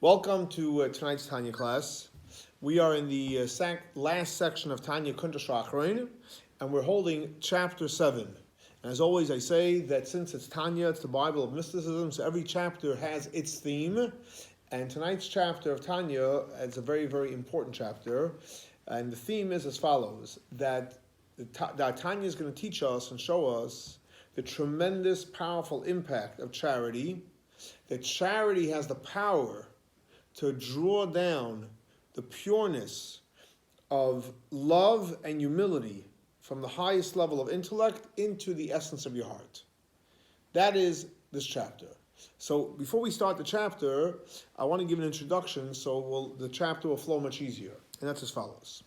Welcome to tonight's Tanya class. We are in the last section of Tanya Kunta, and we're holding chapter 7. And as always, I say that since it's Tanya, it's the Bible of mysticism, so every chapter has its theme. And tonight's chapter of Tanya is a very, very important chapter. And the theme is as follows, that Tanya is going to teach us and show us the tremendous, powerful impact of charity, that charity has the power to draw down the pureness of love and humility from the highest level of intellect into the essence of your heart. That is this chapter. So before we start the chapter, I want to give an introduction so the chapter will flow much easier. And that's as follows.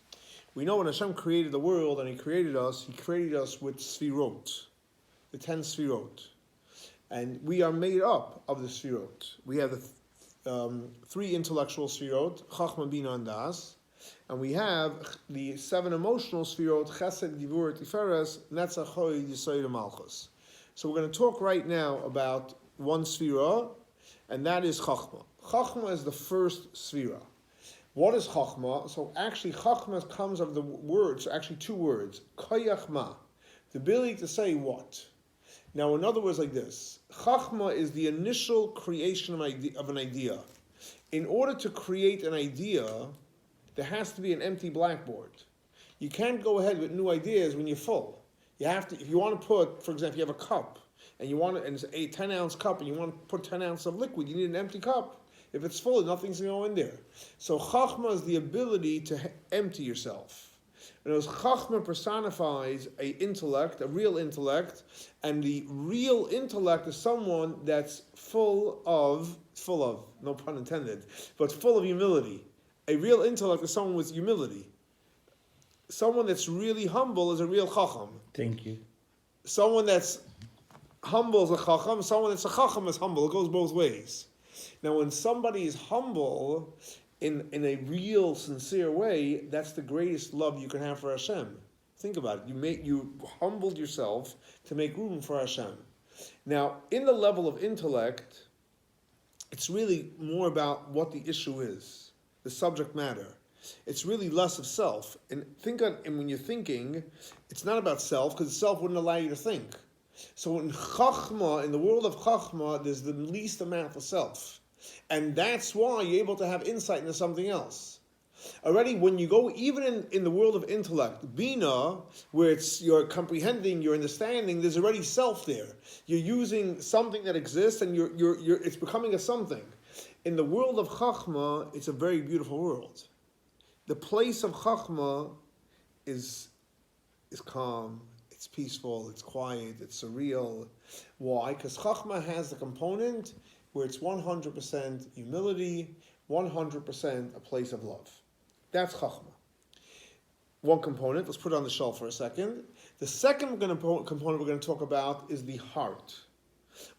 We know when Hashem created the world and He created us with sfirot, the 10 sfirot. And we are made up of the sfirot. We have the 3 intellectual sfirot, Chochma, Bina, and Das, and we have the 7 emotional sfirot, Chesed, Givur, Tiferes, Netzach, Hod, Yesod, and Malchus. So we're going to talk right now about one sfira, and that is Chochma. Chochma is the first sfira. What is Chochma? So actually Chochma comes of the words, actually 2 words, Koyachma, the ability to say what. Now, in other words, like this, Chachma is the initial creation of an idea. In order to create an idea, there has to be an empty blackboard. You can't go ahead with new ideas when you're full. You have to, if you want to put, for example, you have a cup, and it's a 10-ounce cup, and you want to put 10 ounces of liquid, you need an empty cup. If it's full, nothing's going to go in there. So Chachma is the ability to empty yourself. And as Chochma personifies a real intellect, and the real intellect is someone that's full of, no pun intended, but full of humility. A real intellect is someone with humility. Someone that's really humble is a real Chacham. Thank you. Someone that's humble is a Chacham, someone that's a Chacham is humble. It goes both ways. Now when somebody is humble, in a real, sincere way, that's the greatest love you can have for Hashem. Think about it. You humbled yourself to make room for Hashem. Now, in the level of intellect, it's really more about what the issue is, the subject matter. It's really less of self. And when you're thinking, it's not about self, because self wouldn't allow you to think. So in Chochma, in the world of Chochma, there's the least amount of self. And that's why you're able to have insight into something else. Already, when you go, even in the world of intellect, Bina, where you're comprehending, you're understanding, there's already self there. You're using something that exists, and it's becoming a something. In the world of Chochma, it's a very beautiful world. The place of Chochma is calm, it's peaceful, it's quiet, it's surreal. Why? Because Chochma has the component where it's 100% humility, 100% a place of love. That's Chochma. One component, let's put it on the shelf for a second. The second component we're going to talk about is the heart.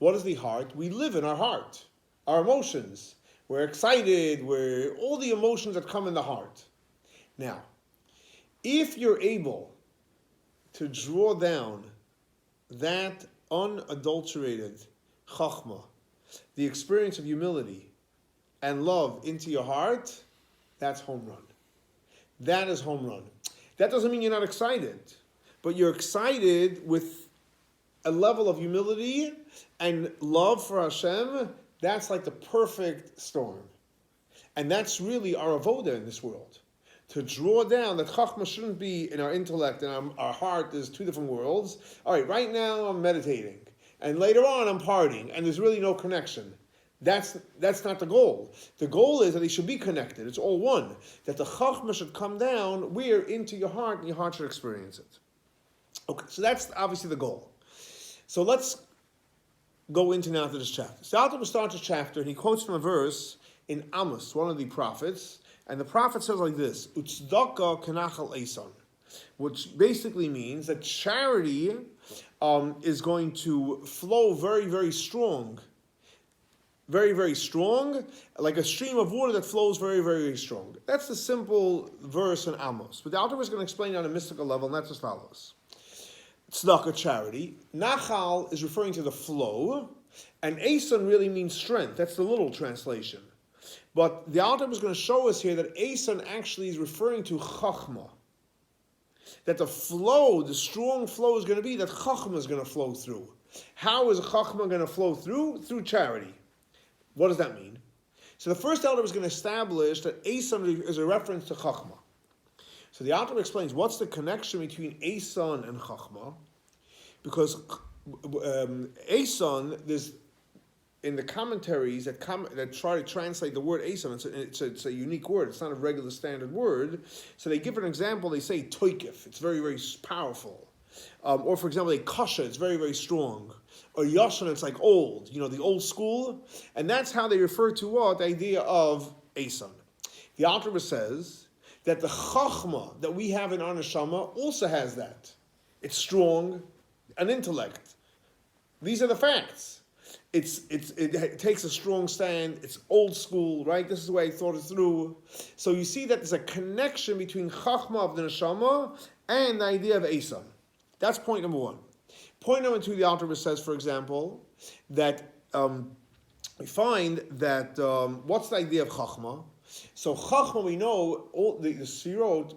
What is the heart? We live in our heart, our emotions. We're excited, all the emotions that come in the heart. Now, if you're able to draw down that unadulterated Chochma, the experience of humility and love into your heart, that's home run. That is home run. That doesn't mean you're not excited, but you're excited with a level of humility and love for Hashem. That's like the perfect storm. And that's really our avoda in this world. To draw down that Chochma shouldn't be in our intellect and our heart. There's 2 different worlds. All right, right now I'm meditating. And later on, I'm partying, and there's really no connection. That's not the goal. The goal is that they should be connected. It's all one. That the Chochma should come down into your heart, and your heart should experience it. Okay, so that's obviously the goal. So let's go into this chapter. So Alter Rebbe starts a chapter, and he quotes from a verse in Amos, one of the prophets, and the prophet says like this, וצדקה כנחל איתן, which basically means that charity is going to flow very, very strong. Very, very strong, like a stream of water that flows very, very strong. That's the simple verse in Amos. But the Alter Rebbe is going to explain it on a mystical level, and that's as follows. Tzedakah, charity. Nachal is referring to the flow, and Eitan really means strength. That's the little translation. But the Alter Rebbe is going to show us here that Eitan actually is referring to Chochma. That the flow, the strong flow is going to be that Chochma is going to flow through. How is Chochma going to flow through? Through charity. What does that mean? So the first Alter Rebbe is going to establish that Eitan is a reference to Chochma. So the Alter Rebbe explains what's the connection between Eitan and Chochma. Because Eitan, there's in the commentaries that try to translate the word Eitan, it's a unique word. It's not a regular standard word. So they give an example. They say Tokef. It's very, very powerful. Or for example, they kasha. It's very, very strong. Or Vioshen, it's like old. The old school. And that's how they refer to what? The idea of Eitan. The Alter Rebbe says that the Chochma that we have in our neshama also has that. It's strong, an intellect. These are the facts. It takes a strong stand. It's old school, right? This is the way I thought it through. So you see that there's a connection between Chochma of the neshama and the idea of Eitan. That's point number one. Point number two, the Alter Rebbe says, for example, that we find that what's the idea of Chochma? So Chochma, we know all the Sirot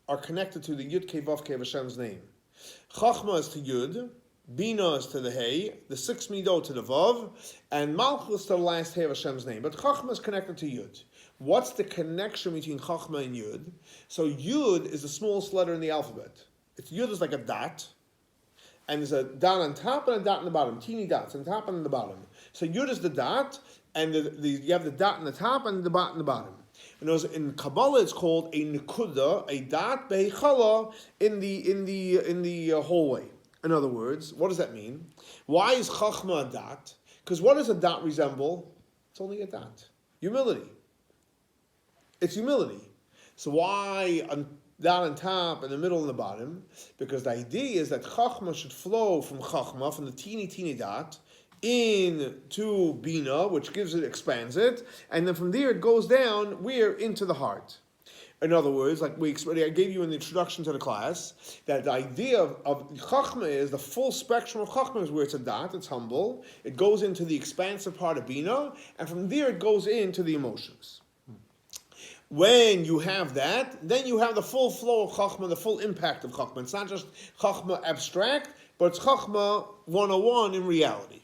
are connected to the Yud Kei Vav Kei of Hashem's name. Chochma is to Yud, Bina is to the Hey, the 6 Midot to the Vav, and Malchus to the last Hey of Hashem's name. But Chochma is connected to Yud. What's the connection between Chochma and Yud? So Yud is the smallest letter in the alphabet. Yud is like a dot, and there's a dot on top and a dot on the bottom, teeny dots on the top and on the bottom. So Yud is the dot, and you have the dot on the top and the dot on the bottom. In Kabbalah, it's called a nekuda, a dot, בהיכלא, in the hallway. In other words, what does that mean? Why is Chochma a dot? Because what does a dot resemble? It's only a dot. Humility. It's humility. So why a dot on top, in the middle, and the bottom? Because the idea is that Chochma should flow from Chochma, from the teeny dot, into Bina, which expands it, and then from there it goes down, into the heart. In other words, like I gave you in the introduction to the class, that the idea of Chochma is the full spectrum of Chochma is where it's a dot, it's humble, it goes into the expansive part of Bina, and from there it goes into the emotions. When you have that, then you have the full flow of Chochma, the full impact of Chochma. It's not just Chochma abstract, but it's Chochma 101 in reality.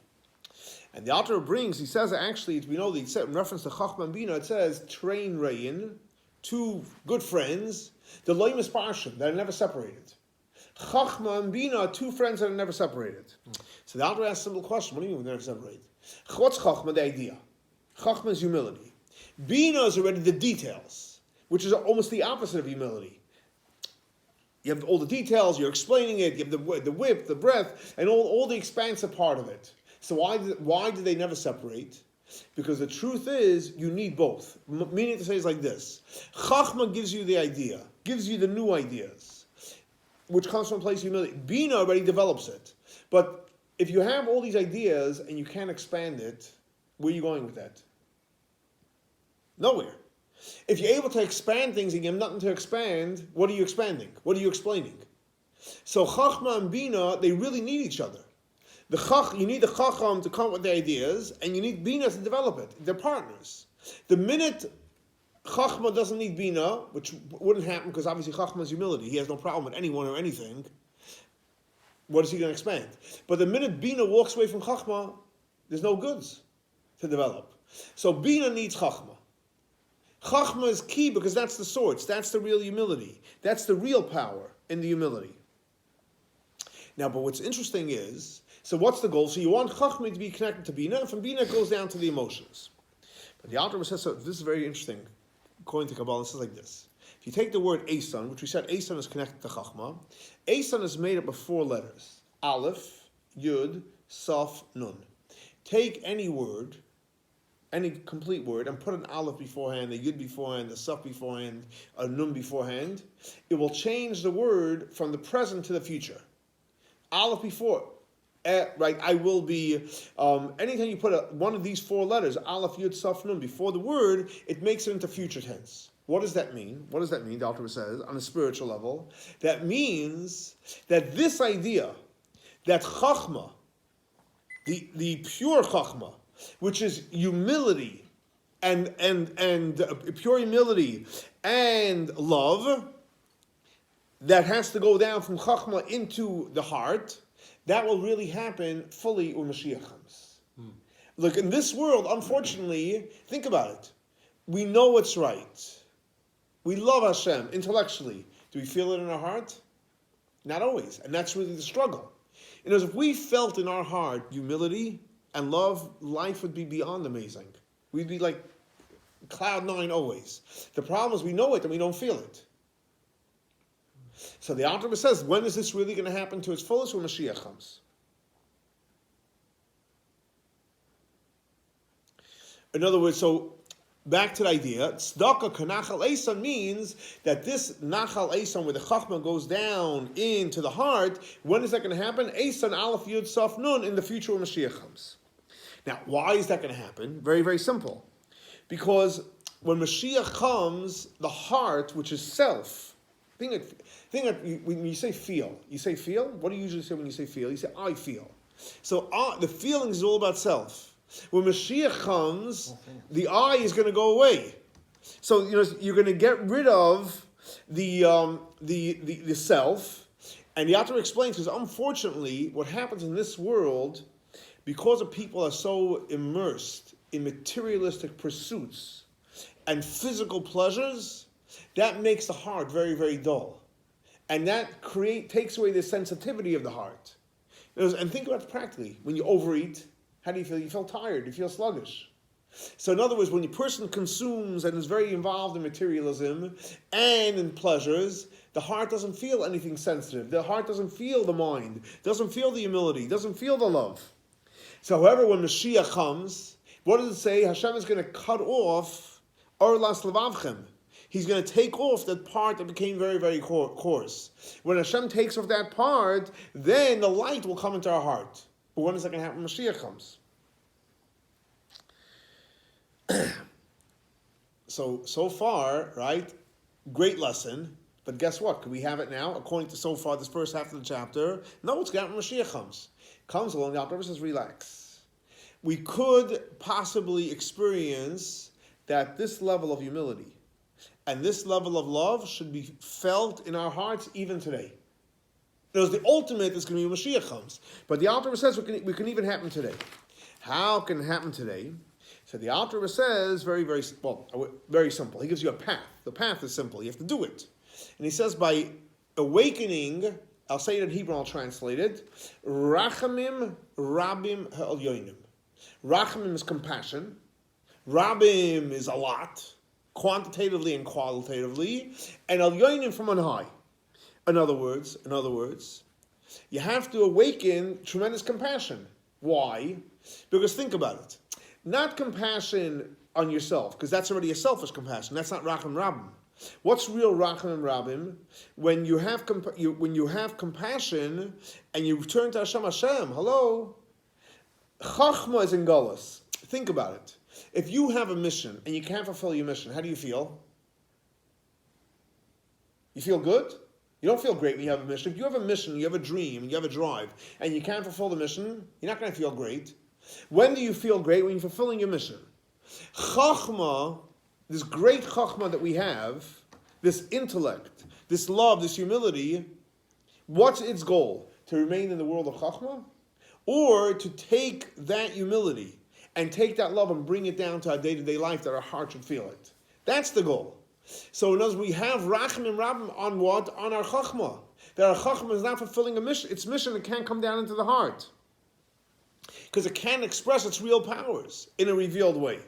And the Alter Rebbe he says actually, we know that he said in reference to Chochma and Bina, it says, train rein, two good friends, the loimus parshim, that are never separated. Chochma and Bina, two friends that are never separated. So the Alter asks a simple question, what do you mean they're never separated? What's Chochma, the idea? Chochma is humility. Bina is already the details, which is almost the opposite of humility. You have all the details, you're explaining it, you have the width, the breadth, and all the expansive part of it. So why do they never separate? Because the truth is, you need both. Meaning to say is like this. Chochma gives you the idea, gives you the new ideas, which comes from a place of humility. Bina already develops it. But if you have all these ideas and you can't expand it, where are you going with that? Nowhere. If you're able to expand things and you have nothing to expand, what are you expanding? What are you explaining? So Chochma and Bina, they really need each other. You need the Chacham to come up with the ideas, and you need Bina to develop it. They're partners. The minute Chachma doesn't need Bina, which wouldn't happen because obviously Chachma is humility, he has no problem with anyone or anything, what is he going to expand? But the minute Bina walks away from Chachma, there's no goods to develop. So Bina needs Chachma. Chachma is key because that's the source, that's the real humility, that's the real power in the humility. Now, but what's interesting is, so what's the goal? So you want Chochma to be connected to Bina, and from Bina it goes down to the emotions. But the Alter Rebbe says, so this is very interesting. According to Kabbalah, it says like this. If you take the word Eitan, which we said Eitan is connected to Chochma, Eitan is made up of 4 letters. Aleph, Yud, Saf, Nun. Take any word, any complete word, and put an Aleph beforehand, a Yud beforehand, a Saf beforehand, a Nun beforehand. It will change the word from the present to the future. Aleph before. Right, I will be, anytime you put one of these 4 letters, Aleph, Yud, Saf, Nun, before the word, it makes it into future tense. What does that mean? What does that mean, the Alter Rebbe says, on a spiritual level? That means that this idea, that Chochma, the pure Chochma, which is humility and pure humility and love that has to go down from Chochma into the heart, that will really happen fully when Mashiach comes. Look, in this world, unfortunately, think about it. We know what's right. We love Hashem intellectually. Do we feel it in our heart? Not always. And that's really the struggle. You know, if we felt in our heart humility and love, life would be beyond amazing. We'd be like cloud nine always. The problem is we know it and we don't feel it. So the Alter Rebbe says, when is this really going to happen to its fullest? When Mashiach comes. In other words, so back to the idea, tzedakah kנחal Eisan means that this nachal Eisan, where the Chochma goes down into the heart, when is that going to happen? Eisan Aleph Yud Saf Nun, in the future when Mashiach comes. Now, why is that going to happen? Very, very simple. Because when Mashiach comes, the heart, which is self, think when you say feel, what do you usually say when you say feel? You say, I feel. So the feeling is all about self. When Mashiach comes, the I is going to go away. So you're going to get rid of the self. And the Alter explains, because unfortunately, what happens in this world, because of people are so immersed in materialistic pursuits and physical pleasures, that makes the heart very, very dull. And that takes away the sensitivity of the heart. And think about it practically. When you overeat, how do you feel? You feel tired. You feel sluggish. So in other words, when a person consumes and is very involved in materialism and in pleasures, the heart doesn't feel anything sensitive. The heart doesn't feel the mind, doesn't feel the humility, doesn't feel the love. So however, when Mashiach comes, what does it say? Hashem is going to cut off Orlas Levavchem. He's going to take off that part that became very, very coarse. When Hashem takes off that part, then the light will come into our heart. But when is that going to happen when Mashiach comes? So far, right? Great lesson. But guess what? Can we have it now? According to so far, this first half of the chapter, no, it's going to happen when Mashiach comes. Comes along, the Alter Rebbe says, relax. We could possibly experience that this level of humility and this level of love should be felt in our hearts even today. The ultimate is going to be when Mashiach comes. But the Alter Rebbe says we can even happen today. How can it happen today? So the Alter Rebbe says very, very simple. He gives you a path. The path is simple. You have to do it. And he says by awakening, I'll say it in Hebrew, I'll translate it, Rachamim Rabim Ha'elyonim. Rachamim is compassion. Rabim is a lot, quantitatively and qualitatively. And Elyonim from on high. In other words, you have to awaken tremendous compassion. Why? Because think about it. Not compassion on yourself, because that's already a selfish compassion. That's not Racham Rabim. What's real Racham Rabim? When you have compassion and you turn to Hashem, hello. Chochma is in Galus. Think about it. If you have a mission and you can't fulfill your mission, how do you feel? You feel good? You don't feel great when you have a mission. If you have a mission, you have a dream, you have a drive, and you can't fulfill the mission, you're not going to feel great. When do you feel great? When you're fulfilling your mission. Chochma, this great chochma that we have, this intellect, this love, this humility, what's its goal? To remain in the world of chochma? Or to take that humility and take that love and bring it down to our day-to-day life that our heart should feel it. That's the goal. So in other words, we have Racham and Rabim on what? On our Chochma. That our Chochma is not fulfilling its mission. It can't come down into the heart. Because it can't express its real powers in a revealed way.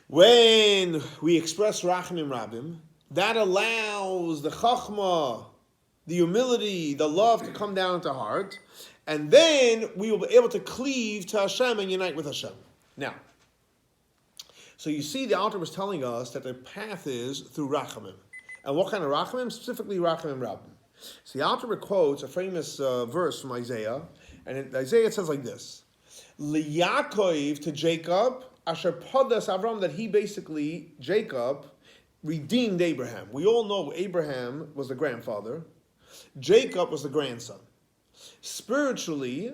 When we express Racham and Rabim, that allows the Chochma, the humility, the love to come down into the heart. And then we will be able to cleave to Hashem and unite with Hashem. Now, so you see, the Alter was telling us that the path is through Rachamim. And what kind of Rachamim? Specifically Rachamim Rabim. So the Alter quotes a famous verse from Isaiah, and in Isaiah it says like this: L'Yaakov, to Jacob, Asher Podas Avram, that he basically, Jacob, redeemed Abraham. We all know Abraham was the grandfather. Jacob was the grandson. Spiritually,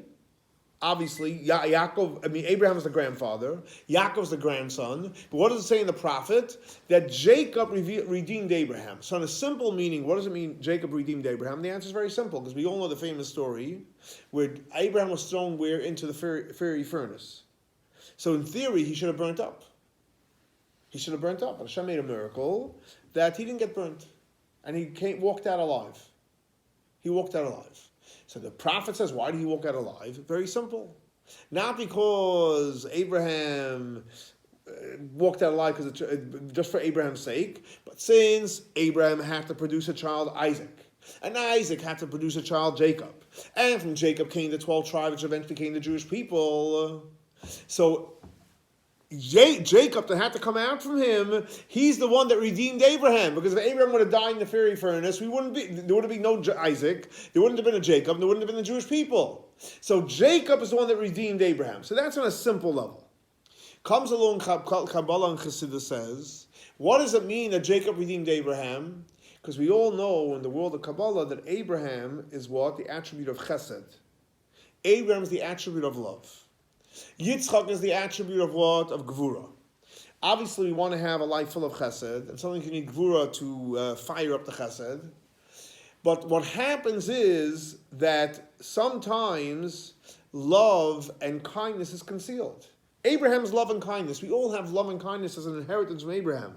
Obviously, Abraham is the grandfather, Yaakov's the grandson. But what does it say in the prophet? That Jacob redeemed Abraham. So in a simple meaning, what does it mean Jacob redeemed Abraham? The answer is very simple, because we all know the famous story where Abraham was thrown where? Into the fiery furnace. So in theory, he should have burnt up. He should have burnt up. But Hashem made a miracle that he didn't get burnt. And he walked out alive. He walked out alive. So the prophet says, why did he walk out alive? Very simple. Not because Abraham walked out alive just for Abraham's sake, but since Abraham had to produce a child, Isaac, and Isaac had to produce a child, Jacob, and from Jacob came the 12 tribes, which eventually became the Jewish people. So Jacob that had to come out from him, he's the one that redeemed Abraham. Because if Abraham would have died in the fiery furnace, there would have been no Isaac, there wouldn't have been a Jacob, there wouldn't have been the Jewish people. So Jacob is the one that redeemed Abraham. So that's on a simple level. Comes along Kabbalah and Chassidus says, what does it mean that Jacob redeemed Abraham? Because we all know in the world of Kabbalah that Abraham is what? The attribute of chesed. Abraham is the attribute of love. Yitzchok is the attribute of what? Of Gvura. Obviously, we want to have a life full of chesed, and sometimes you need Gvura to fire up the chesed. But what happens is that sometimes love and kindness is concealed. Abraham's love and kindness, we all have love and kindness as an inheritance from Abraham.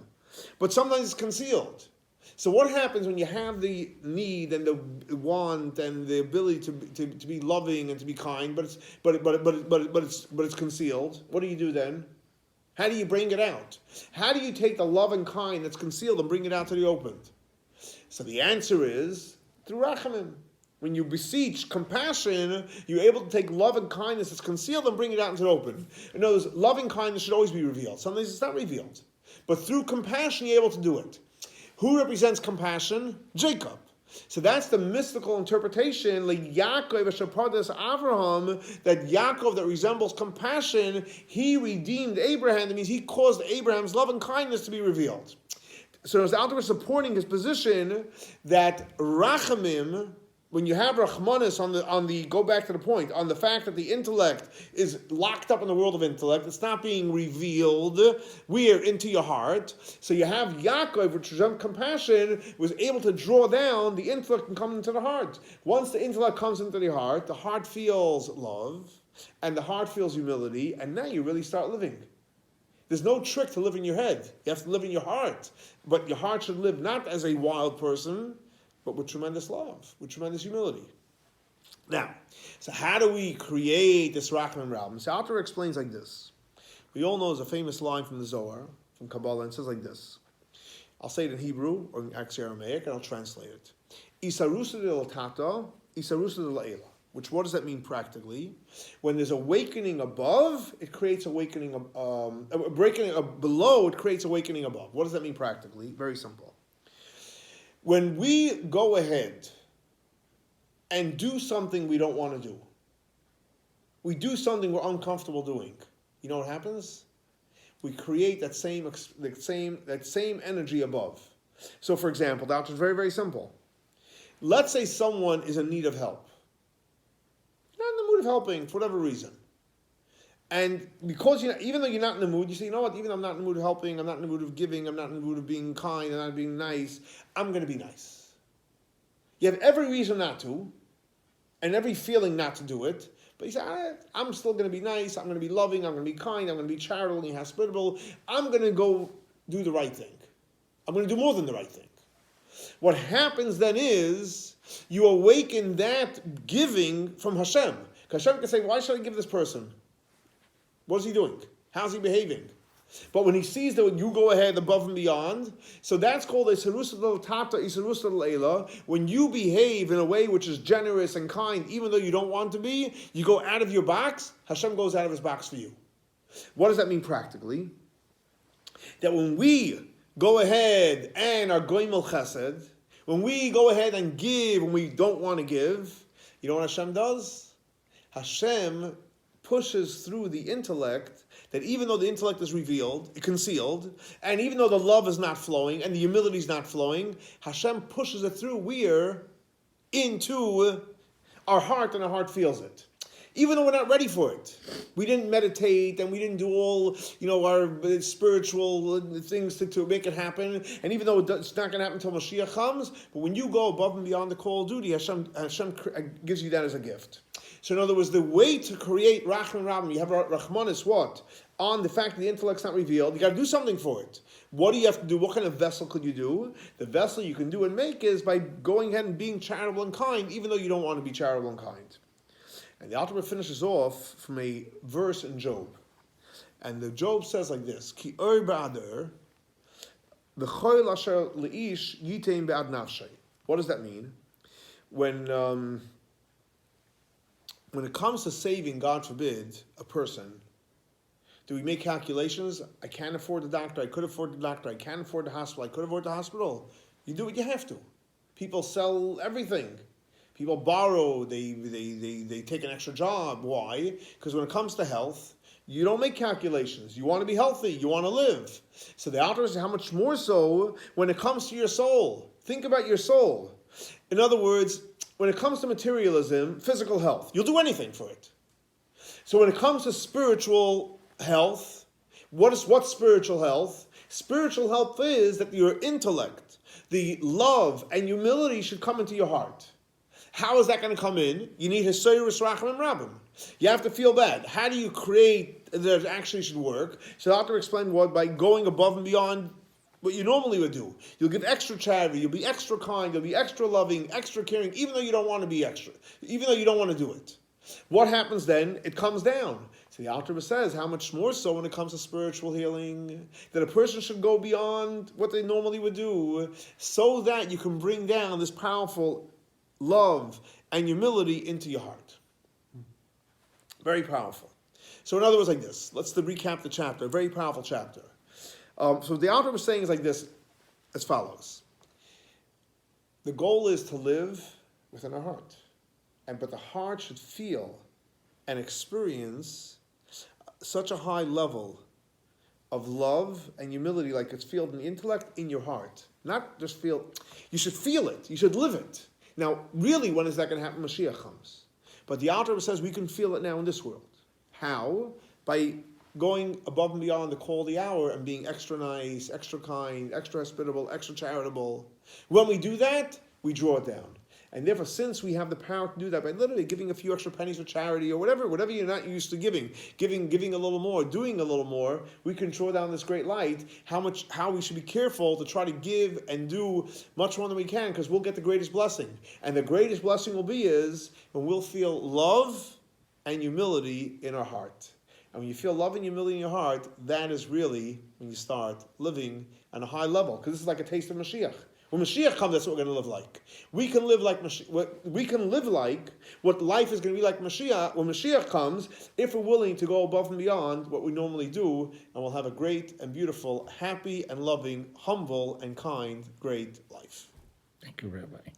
But sometimes it's concealed. So what happens when you have the need and the want and the ability to be loving and to be kind, but it's concealed? What do you do then? How do you bring it out? How do you take the love and kind that's concealed and bring it out to the open? So the answer is through rachamim. When you beseech compassion, you're able to take love and kindness that's concealed and bring it out into the open. In other words, love and kindness should always be revealed. Sometimes it's not revealed. But through compassion, you're able to do it. Who represents compassion? Jacob. So that's the mystical interpretation, like Yaakov Shapadas Avraham, that Yaakov that resembles compassion, he redeemed Abraham. That means he caused Abraham's love and kindness to be revealed. So as Alter Rebbe supporting his position that Rachamim, when you have Rachmanis on the go back to the point, on the fact that the intellect is locked up in the world of intellect, it's not being revealed, we're into your heart. So you have Yaakov, which is compassion, was able to draw down the intellect and come into the heart. Once the intellect comes into the heart feels love, and the heart feels humility, and now you really start living. There's no trick to live in your head. You have to live in your heart. But your heart should live not as a wild person, but with tremendous love, with tremendous humility. Now, so how do we create this Rachamim Ralm? So Alter Rebbe explains like this. We all know there's a famous line from the Zohar, from Kabbalah, and it says like this. I'll say it in Hebrew, or in Aramaic, and I'll translate it. Isarusa de l'tata, isarusa de l'ela. Which, what does that mean practically? When there's awakening above, it creates awakening, breaking below, it creates awakening above. What does that mean practically? Very simple. When we go ahead and do something we don't want to do, we do something we're uncomfortable doing, you know what happens? We create that same energy above. So, for example, that's very, very simple. Let's say someone is in need of help. Not in the mood of helping for whatever reason. And because even though you're not in the mood, you say, you know what, even though I'm not in the mood of helping, I'm not in the mood of giving, I'm not in the mood of being kind, I'm not being nice, I'm going to be nice. You have every reason not to, and every feeling not to do it, but you say, I'm still going to be nice, I'm going to be loving, I'm going to be kind, I'm going to be charitable and hospitable, I'm going to go do the right thing. I'm going to do more than the right thing. What happens then is, you awaken that giving from Hashem. Because Hashem can say, why should I give this person? What is he doing? How's he behaving? But when he sees that you go ahead above and beyond, so that's called a Isarusa Tata, Isarusa Leila. When you behave in a way which is generous and kind, even though you don't want to be, you go out of your box, Hashem goes out of his box for you. What does that mean practically? That when we go ahead and are goimel chesed, when we go ahead and give when we don't want to give, you know what Hashem does? Hashem pushes through the intellect, that even though the intellect is concealed, and even though the love is not flowing and the humility is not flowing, Hashem pushes it through into our heart, and our heart feels it. even though we're not ready for it. We didn't meditate and we didn't do all, our spiritual things to make it happen. And even though it's not going to happen until Mashiach comes, but when you go above and beyond the call of duty, Hashem gives you that as a gift. So in other words, the way to create Rachman Rabim, you have Rachmanis, what? On the fact that the intellect's not revealed, you got to do something for it. What do you have to do? What kind of vessel could you do? The vessel you can do and make is by going ahead and being charitable and kind, even though you don't want to be charitable and kind. And the Alter Rebbe finishes off from a verse in Job. And the Job says like this, Ki oi ba'ader, v'choil asher le'ish yitein ba'ad nafshay. What does that mean? When it comes to saving, God forbid, a person, do we make calculations? I can't afford the doctor, I could afford the doctor, I can't afford the hospital, I could afford the hospital. You do what you have to. People sell everything. People borrow, they take an extra job. Why? Because when it comes to health, you don't make calculations. You want to be healthy, you want to live. So the Alter says, how much more so when it comes to your soul? Think about your soul. In other words, when it comes to materialism, physical health, you'll do anything for it. So when it comes to spiritual health, what's spiritual health? Spiritual health is that your intellect, the love and humility should come into your heart. How is that going to come in? You need Hisoyrus Rachamim Rabim. You have to feel bad. How do you create that it actually should work? So I'll have to explain what by going above and beyond what you normally would do. You'll give extra charity, you'll be extra kind, you'll be extra loving, extra caring, even though you don't want to be extra, even though you don't want to do it. What happens then? It comes down. So the Alter Rebbe says, how much more so when it comes to spiritual healing, that a person should go beyond what they normally would do, so that you can bring down this powerful love and humility into your heart. Very powerful. So in other words, like this, let's recap the chapter, a very powerful chapter. So the Alter was saying is like this, as follows. The goal is to live within our heart. But the heart should feel and experience such a high level of love and humility, like it's felt in the intellect, in your heart. Not just feel, you should feel it, you should live it. Now, really, when is that going to happen? Mashiach comes. But the Alter says we can feel it now in this world. How? By going above and beyond the call of the hour and being extra nice, extra kind, extra hospitable, extra charitable. When we do that, we draw it down. And therefore, since we have the power to do that by literally giving a few extra pennies for charity or whatever you're not used to giving a little more, doing a little more, we can draw down this great light, how we should be careful to try to give and do much more than we can, because we'll get the greatest blessing. And the greatest blessing will be is when we'll feel love and humility in our heart. And when you feel love and humility in your heart, that is really when you start living on a high level, because this is like a taste of Mashiach. When Mashiach comes, that's what we're going to live like. We can live like what life is going to be like Mashiach when Mashiach comes, if we're willing to go above and beyond what we normally do, and we'll have a great and beautiful, happy and loving, humble and kind, great life. Thank you, Rabbi.